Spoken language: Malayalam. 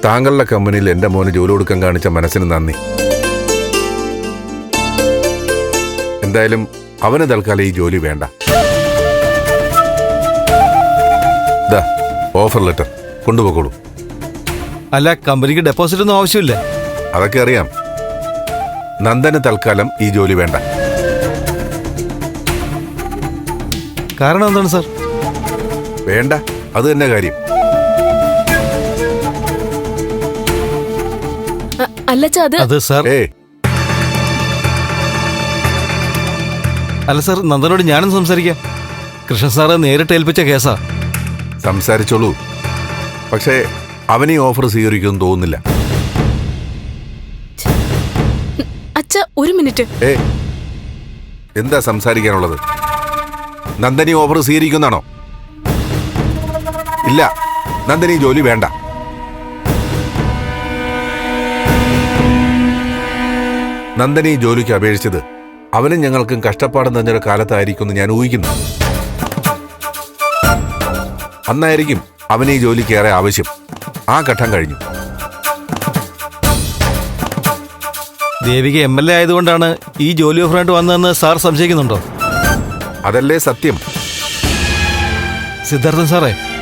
താങ്കളുടെ കമ്പനിയിൽ എൻ്റെ മോന് ജോലി കൊടുക്കാൻ കാണിച്ച മനസ്സിന് നന്ദി. എന്തായാലും അവന് തൽക്കാലം ഈ ജോലി വേണ്ട. ദാ ഓഫർ ലെറ്റർ കൊണ്ടുപോകോളൂ. അല്ല, കമ്പനിക്ക് ഡെപ്പോസിറ്റ് ഒന്നും ആവശ്യമില്ല. അതൊക്കെ അറിയാം. നന്ദന് തൽക്കാലം ഈ ജോലി വേണ്ട. കാരണം എന്താണ് സാർ? വേണ്ട, അത് തന്നെ കാര്യം. അത് സാർ, അല്ല സാർ, നന്ദനോട് ഞാനും സംസാരിക്കാം. കൃഷ്ണ സാറ് നേരിട്ട് ഏൽപ്പിച്ച കേസാ. സംസാരിച്ചോളൂ. പക്ഷേ അവന് ഈ ഓഫർ സ്വീകരിക്കുമെന്ന് തോന്നുന്നില്ല. അച്ഛാ, ഒരു മിനിറ്റ്. എന്താ സംസാരിക്കാനുള്ളത്? നന്ദനി ഓഫർ സ്വീകരിക്കുന്നാണോ? ഇല്ല, നന്ദനി ജോലി വേണ്ട. നന്ദനി ജോലിക്ക് അപേക്ഷിച്ചത് അവനും ഞങ്ങൾക്കും കഷ്ടപ്പാട് നിറഞ്ഞൊരു കാലത്തായിരിക്കുമെന്ന് ഞാൻ ഊഹിക്കുന്നു. അന്നായിരിക്കും അവന് ഈ ജോലിക്ക് ഏറെ ആവശ്യം. ആ ഘട്ടം കഴിഞ്ഞു. ദേവിക MLA ആയതുകൊണ്ടാണ് ഈ ജോലി ഓഫറായിട്ട് വന്നതെന്ന് സാർ സംശയിക്കുന്നുണ്ടോ? അതല്ലേ സത്യം. സിദ്ധാർത്ഥൻ സാറേ,